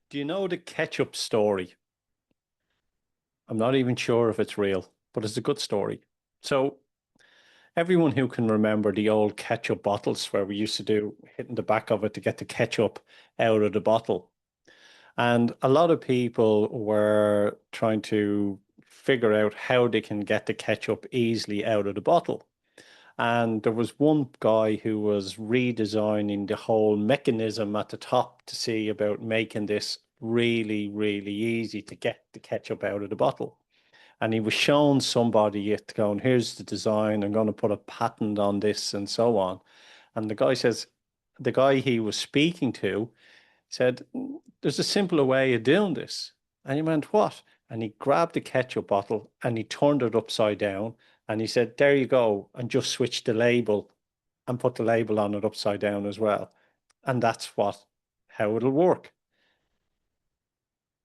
Do you know the ketchup story? I'm not even sure if it's real, but it's a good story. So, everyone who can remember the old ketchup bottles where we used to do hitting the back of it to get the ketchup out of the bottle. And a lot of people were trying to figure out how they can get the ketchup easily out of the bottle. And there was one guy who was redesigning the whole mechanism at the top to see about making this really, really easy to get the ketchup out of the bottle. And he was showing somebody it going, here's the design, I'm going to put a patent on this and so on. And the guy says, the guy he was speaking to said, there's a simpler way of doing this. And he went, what? And he grabbed the ketchup bottle and he turned it upside down and he said, there you go. And just switched the label and put the label on it upside down as well. And that's how it'll work.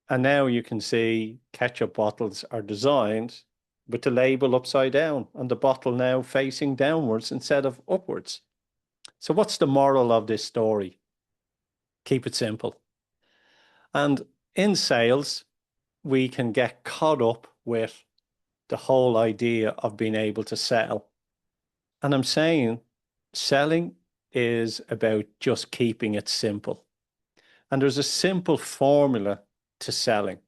And now you can see ketchup bottles are designed with the label upside down and the bottle now facing downwards instead of upwards. So what's the moral of this story? Keep it simple. And in sales, we can get caught up with the whole idea of being able to sell. And I'm saying selling is about just keeping it simple. And there's a simple formula to selling.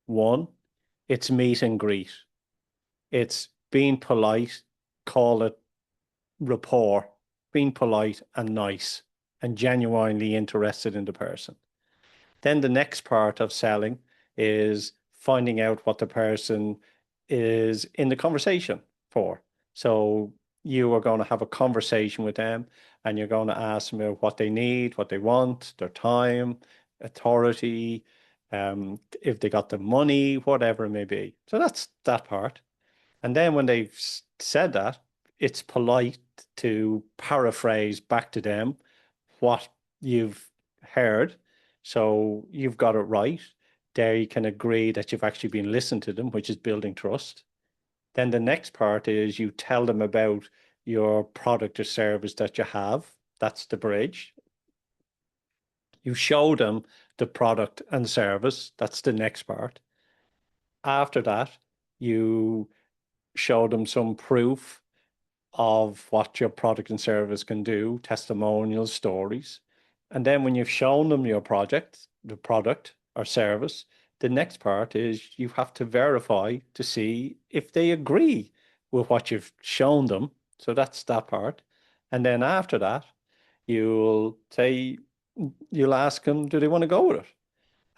One, it's meet and greet. It's being polite, call it rapport, being polite and nice and genuinely interested in the person. Then the next part of selling is finding out what the person is in the conversation for. So you are going to have a conversation with them and you're going to ask them about what they need, what they want, their time, authority, if they got the money, whatever it may be. So that's that part. And then when they've said that, it's polite to paraphrase back to them what you've heard. So you've got it right. There you can agree that you've actually been listened to them, which is building trust. Then the next part is you tell them about your product or service that you have. That's the bridge. You show them the product and service. That's the next part. After that, you show them some proof of what your product and service can do, testimonials, stories. And then when you've shown them your project, the product or service, the next part is you have to verify to see if they agree with what you've shown them. So that's that part. And then after that, you'll say, you'll ask them, do they want to go with it?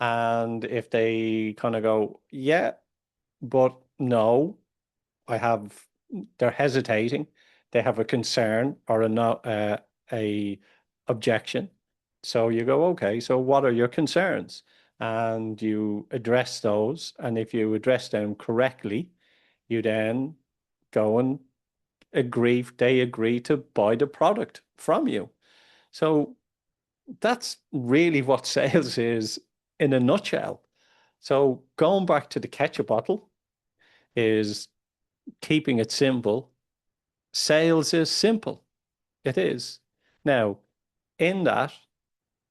And if they kind of go, yeah, but no, I have, they're hesitating, they have a concern or a no, a objection. So you go, okay, so what are your concerns? And you address those. And if you address them correctly, you then go and they agree to buy the product from you. So that's really what sales is in a nutshell. So going back to the ketchup bottle is keeping it simple. Sales is simple. It is. Now, in that,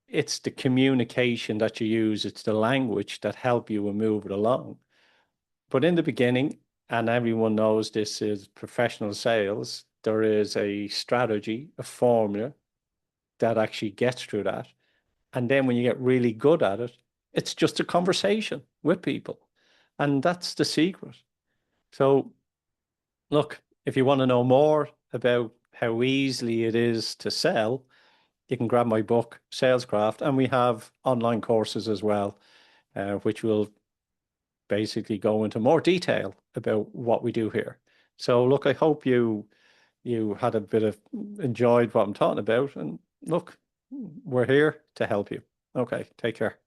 it's the communication that you use, it's the language that help you and move it along. But in the beginning, and everyone knows this is professional sales, there is a strategy, a formula that actually gets through that. And then when you get really good at it, it's just a conversation with people. And that's the secret. So look, if you want to know more about how easily it is to sell, you can grab my book, Salescraft, and we have online courses as well, which will basically go into more detail about what we do here. So look, I hope you had a bit of enjoyed what I'm talking about, and look, we're here to help you. Okay, take care.